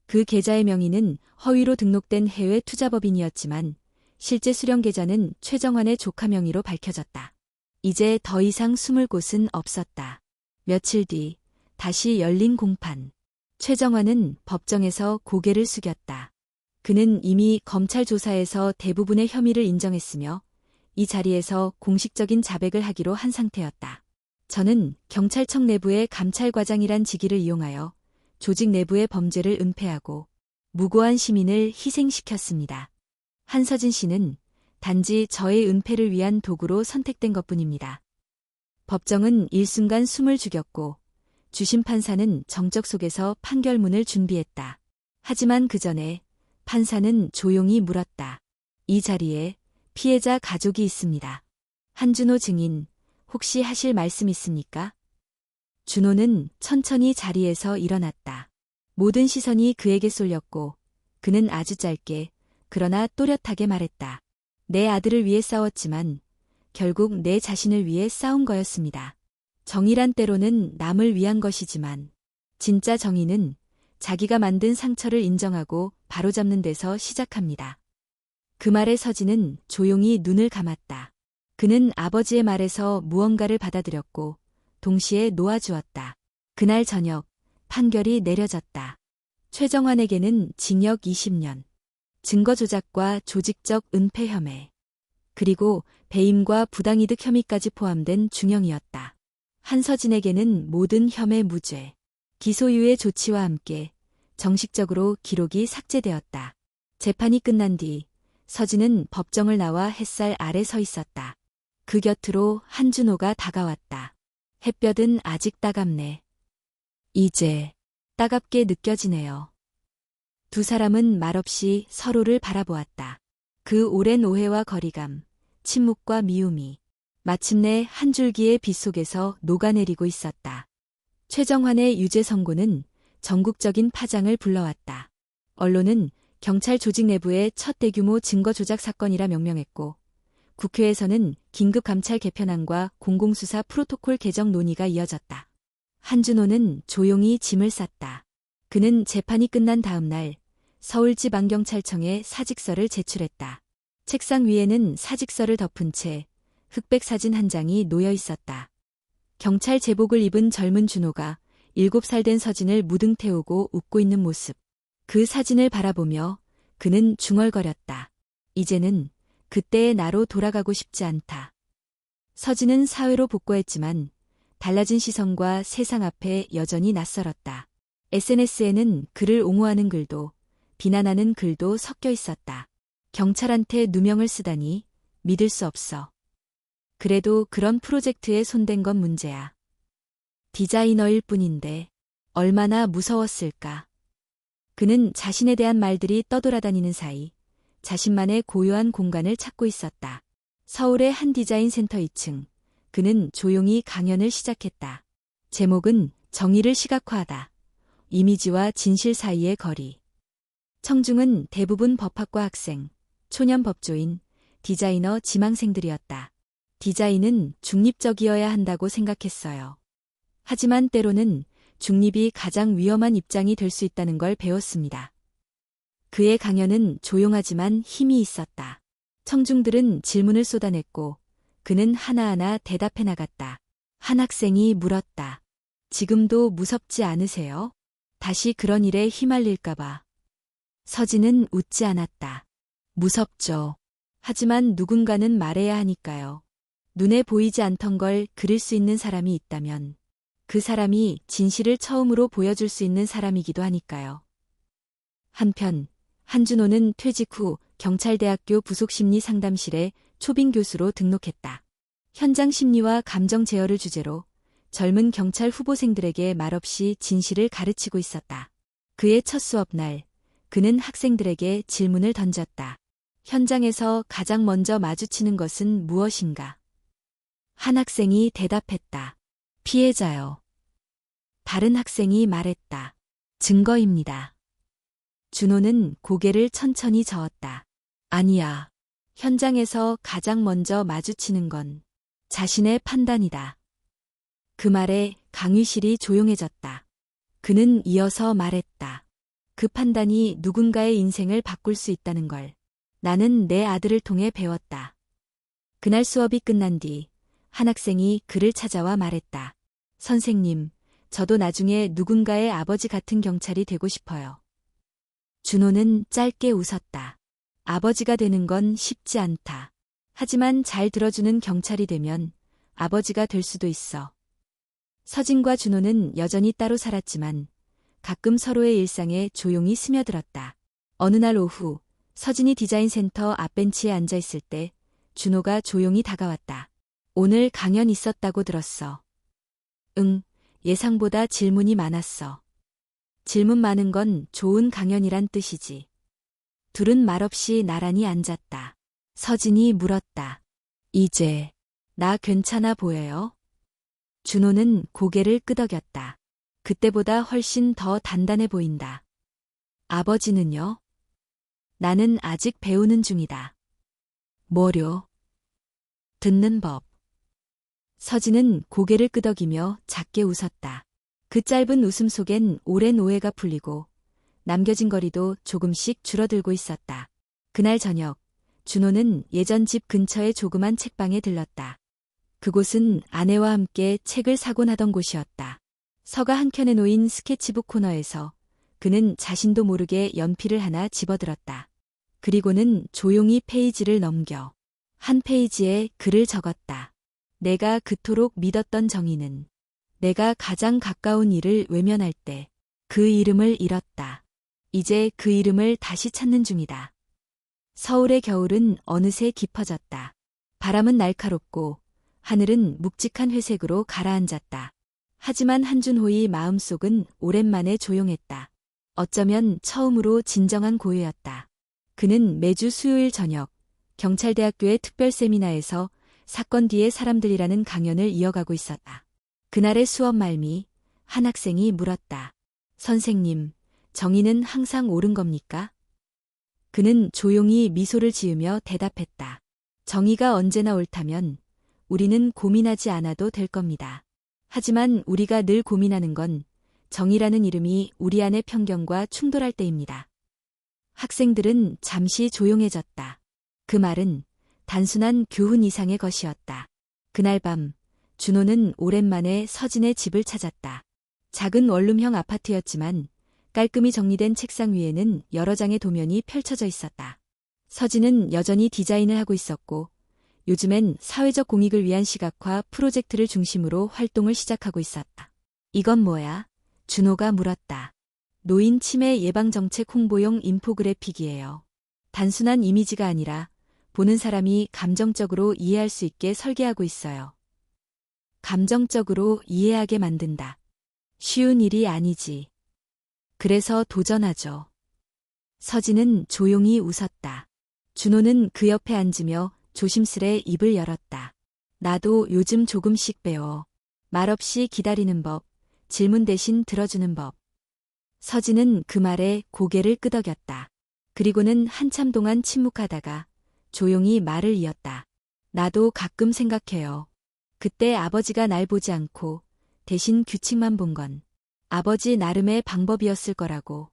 S1: 그 계좌의 명의는 허위로 등록된 해외 투자법인이었지만 실제 수령 계좌는 최정환의 조카 명의로 밝혀졌다. 이제 더 이상 숨을 곳은 없었다. 며칠 뒤 다시 열린 공판. 최정환은 법정에서 고개를 숙였다. 그는 이미 검찰 조사에서 대부분의 혐의를 인정했으며 이 자리에서 공식적인 자백을 하기로 한 상태였다. 저는 경찰청 내부의 감찰과장이란 직위를 이용하여 조직 내부의 범죄를 은폐하고 무고한 시민을 희생시켰습니다. 한서진 씨는 단지 저의 은폐를 위한 도구로 선택된 것뿐입니다. 법정은 일순간 숨을 죽였고 주심 판사는 정적 속에서 판결문을 준비했다. 하지만 그 전에 판사는 조용히 물었다. 이 자리에 피해자 가족이 있습니다. 한준호 증인, 혹시 하실 말씀 있습니까? 준호는 천천히 자리에서 일어났다. 모든 시선이 그에게 쏠렸고 그는 아주 짧게 그러나 또렷하게 말했다. 내 아들을 위해 싸웠지만 결국 내 자신을 위해 싸운 거였습니다. 정의란 때로는 남을 위한 것이지만 진짜 정의는 자기가 만든 상처를 인정하고 바로잡는 데서 시작합니다. 그 말에 서진은 조용히 눈을 감았다. 그는 아버지의 말에서 무언가를 받아들였고 동시에 놓아주었다. 그날 저녁 판결이 내려졌다. 최정환에게는 징역 20년, 증거 조작과 조직적 은폐 혐의, 그리고 배임과 부당이득 혐의까지 포함된 중형이었다. 한서진에게는 모든 혐의 무죄, 기소유예 조치와 함께 정식적으로 기록이 삭제되었다. 재판이 끝난 뒤 서진은 법정을 나와 햇살 아래 서 있었다. 그 곁으로 한준호가 다가왔다. 햇볕은 아직 따갑네. 이제 따갑게 느껴지네요. 두 사람은 말없이 서로를 바라보았다. 그 오랜 오해와 거리감, 침묵과 미움이 마침내 한 줄기의 빛 속에서 녹아내리고 있었다. 최정환의 유죄 선고는 전국적인 파장을 불러왔다. 언론은 경찰 조직 내부의 첫 대규모 증거 조작 사건이라 명명했고 국회에서는 긴급 감찰 개편안과 공공수사 프로토콜 개정 논의가 이어졌다. 한준호는 조용히 짐을 쌌다. 그는 재판이 끝난 다음 날 서울지방경찰청에 사직서를 제출했다. 책상 위에는 사직서를 덮은 채 흑백 사진 한 장이 놓여 있었다. 경찰 제복을 입은 젊은 준호가 7살 된 서진을 무등 태우고 웃고 있는 모습. 그 사진을 바라보며 그는 중얼거렸다. 이제는 그때의 나로 돌아가고 싶지 않다. 서진은 사회로 복구했지만 달라진 시선과 세상 앞에 여전히 낯설었다. SNS에는 그를 옹호하는 글도 비난하는 글도 섞여 있었다. 경찰한테 누명을 쓰다니 믿을 수 없어. 그래도 그런 프로젝트에 손댄 건 문제야. 디자이너일 뿐인데 얼마나 무서웠을까. 그는 자신에 대한 말들이 떠돌아다니는 사이 자신만의 고요한 공간을 찾고 있었다. 서울의 한 디자인 센터 2층. 그는 조용히 강연을 시작했다. 제목은 정의를 시각화하다. 이미지와 진실 사이의 거리. 청중은 대부분 법학과 학생, 초년 법조인, 디자이너 지망생들이었다. 디자인은 중립적이어야 한다고 생각했어요. 하지만 때로는 중립이 가장 위험한 입장이 될 수 있다는 걸 배웠습니다. 그의 강연은 조용하지만 힘이 있었다. 청중들은 질문을 쏟아냈고 그는 하나하나 대답해 나갔다. 한 학생이 물었다. 지금도 무섭지 않으세요? 다시 그런 일에 휘말릴까봐. 서진은 웃지 않았다. 무섭죠. 하지만 누군가는 말해야 하니까요. 눈에 보이지 않던 걸 그릴 수 있는 사람이 있다면 그 사람이 진실을 처음으로 보여줄 수 있는 사람이기도 하니까요. 한편 한준호는 퇴직 후 경찰대학교 부속심리상담실에 초빙 교수로 등록했다. 현장 심리와 감정 제어를 주제로 젊은 경찰 후보생들에게 말없이 진실을 가르치고 있었다. 그의 첫 수업날, 그는 학생들에게 질문을 던졌다. 현장에서 가장 먼저 마주치는 것은 무엇인가? 한 학생이 대답했다. 피해자요. 다른 학생이 말했다. 증거입니다. 준호는 고개를 천천히 저었다. 아니야. 현장에서 가장 먼저 마주치는 건 자신의 판단이다. 그 말에 강의실이 조용해졌다. 그는 이어서 말했다. 그 판단이 누군가의 인생을 바꿀 수 있다는 걸 나는 내 아들을 통해 배웠다. 그날 수업이 끝난 뒤 한 학생이 그를 찾아와 말했다. 선생님, 저도 나중에 누군가의 아버지 같은 경찰이 되고 싶어요. 준호는 짧게 웃었다. 아버지가 되는 건 쉽지 않다. 하지만 잘 들어주는 경찰이 되면 아버지가 될 수도 있어. 서진과 준호는 여전히 따로 살았지만 가끔 서로의 일상에 조용히 스며들었다. 어느 날 오후 서진이 디자인 센터 앞벤치에 앉아 있을 때 준호가 조용히 다가왔다. 오늘 강연 있었다고 들었어. 응, 예상보다 질문이 많았어. 질문 많은 건 좋은 강연이란 뜻이지. 둘은 말없이 나란히 앉았다. 서진이 물었다. 이제 나 괜찮아 보여요? 준호는 고개를 끄덕였다. 그때보다 훨씬 더 단단해 보인다. 아버지는요? 나는 아직 배우는 중이다. 뭐요? 듣는 법. 서진은 고개를 끄덕이며 작게 웃었다. 그 짧은 웃음 속엔 오랜 오해가 풀리고 남겨진 거리도 조금씩 줄어들고 있었다. 그날 저녁, 준호는 예전 집 근처의 조그만 책방에 들렀다. 그곳은 아내와 함께 책을 사곤 하던 곳이었다. 서가 한켠에 놓인 스케치북 코너에서 그는 자신도 모르게 연필을 하나 집어들었다. 그리고는 조용히 페이지를 넘겨 한 페이지에 글을 적었다. 내가 그토록 믿었던 정의는 내가 가장 가까운 이를 외면할 때 그 이름을 잃었다. 이제 그 이름을 다시 찾는 중이다. 서울의 겨울은 어느새 깊어졌다. 바람은 날카롭고 하늘은 묵직한 회색으로 가라앉았다. 하지만 한준호의 마음속은 오랜만에 조용했다. 어쩌면 처음으로 진정한 고요였다. 그는 매주 수요일 저녁 경찰대학교의 특별 세미나에서 사건 뒤의 사람들이라는 강연을 이어가고 있었다. 그날의 수업 말미 한 학생이 물었다. 선생님, 정의는 항상 옳은 겁니까? 그는 조용히 미소를 지으며 대답했다. 정의가 언제나 옳다면 우리는 고민하지 않아도 될 겁니다. 하지만 우리가 늘 고민하는 건 정의라는 이름이 우리 안의 편견과 충돌할 때입니다. 학생들은 잠시 조용해졌다. 그 말은 단순한 교훈 이상의 것이었다. 그날 밤, 준호는 오랜만에 서진의 집을 찾았다. 작은 원룸형 아파트였지만 깔끔히 정리된 책상 위에는 여러 장의 도면이 펼쳐져 있었다. 서진은 여전히 디자인을 하고 있었고 요즘엔 사회적 공익을 위한 시각화 프로젝트를 중심으로 활동을 시작하고 있었다. 이건 뭐야? 준호가 물었다. 노인 치매 예방정책 홍보용 인포그래픽이에요. 단순한 이미지가 아니라 보는 사람이 감정적으로 이해할 수 있게 설계하고 있어요. 감정적으로 이해하게 만든다. 쉬운 일이 아니지. 그래서 도전하죠. 서진은 조용히 웃었다. 준호는 그 옆에 앉으며 조심스레 입을 열었다. 나도 요즘 조금씩 배워. 말없이 기다리는 법, 질문 대신 들어주는 법. 서진은 그 말에 고개를 끄덕였다. 그리고는 한참 동안 침묵하다가 조용히 말을 이었다. 나도 가끔 생각해요. 그때 아버지가 날 보지 않고 대신 규칙만 본 건 아버지 나름의 방법이었을 거라고.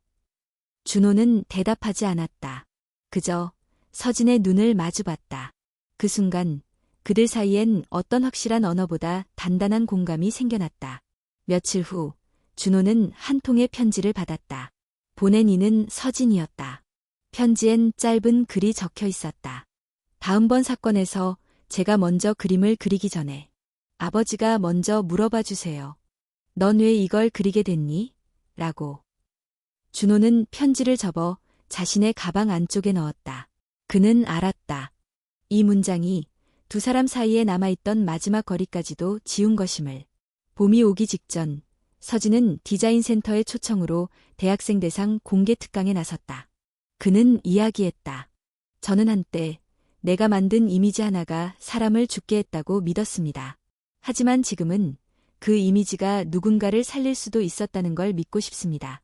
S1: 준호는 대답하지 않았다. 그저 서진의 눈을 마주봤다. 그 순간 그들 사이엔 어떤 확실한 언어보다 단단한 공감이 생겨났다. 며칠 후 준호는 한 통의 편지를 받았다. 보낸 이는 서진이었다. 편지엔 짧은 글이 적혀 있었다. 다음번 사건에서 제가 먼저 그림을 그리기 전에 아버지가 먼저 물어봐 주세요. 넌 왜 이걸 그리게 됐니? 라고. 준호는 편지를 접어 자신의 가방 안쪽에 넣었다. 그는 알았다. 이 문장이 두 사람 사이에 남아있던 마지막 거리까지도 지운 것임을. 봄이 오기 직전 서진은 디자인 센터의 초청으로 대학생 대상 공개 특강에 나섰다. 그는 이야기했다. 저는 한때 내가 만든 이미지 하나가 사람을 죽게 했다고 믿었습니다. 하지만 지금은 그 이미지가 누군가를 살릴 수도 있었다는 걸 믿고 싶습니다.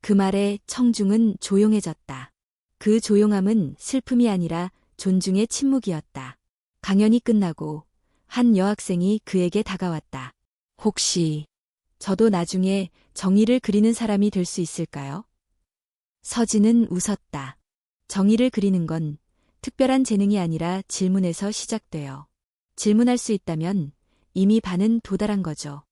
S1: 그 말에 청중은 조용해졌다. 그 조용함은 슬픔이 아니라 존중의 침묵이었다. 강연이 끝나고 한 여학생이 그에게 다가왔다. 혹시 저도 나중에 정의를 그리는 사람이 될 수 있을까요? 서진은 웃었다. 정의를 그리는 건 특별한 재능이 아니라 질문에서 시작돼요. 질문할 수 있다면 이미 반은 도달한 거죠.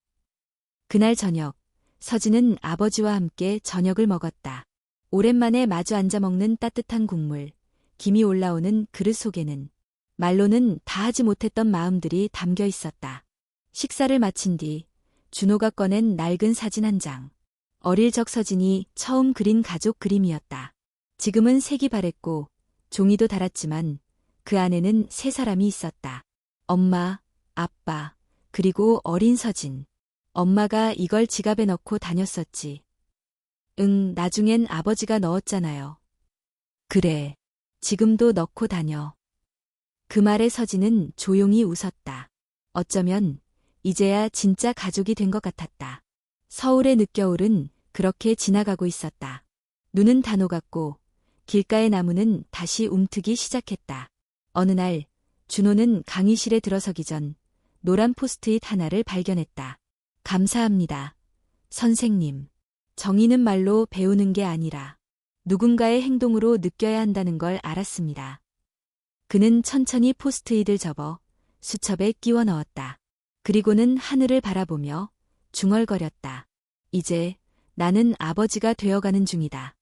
S1: 그날 저녁, 서진은 아버지와 함께 저녁을 먹었다. 오랜만에 마주 앉아 먹는 따뜻한 국물, 김이 올라오는 그릇 속에는 말로는 다 하지 못했던 마음들이 담겨 있었다. 식사를 마친 뒤 준호가 꺼낸 낡은 사진 한 장. 어릴 적 서진이 처음 그린 가족 그림이었다. 지금은 색이 바랬고 종이도 닳았지만 그 안에는 세 사람이 있었다. 엄마, 아빠, 그리고 어린 서진. 엄마가 이걸 지갑에 넣고 다녔었지. 응, 나중엔 아버지가 넣었잖아요. 그래. 지금도 넣고 다녀. 그 말에 서진은 조용히 웃었다. 어쩌면 이제야 진짜 가족이 된 것 같았다. 서울의 늦겨울은 그렇게 지나가고 있었다. 눈은 다 녹았고 길가의 나무는 다시 움트기 시작했다. 어느 날 준호는 강의실에 들어서기 전 노란 포스트잇 하나를 발견했다. 감사합니다. 선생님. 정의는 말로 배우는 게 아니라 누군가의 행동으로 느껴야 한다는 걸 알았습니다. 그는 천천히 포스트잇을 접어 수첩에 끼워 넣었다. 그리고는 하늘을 바라보며 중얼거렸다. 이제 나는 아버지가 되어가는 중이다.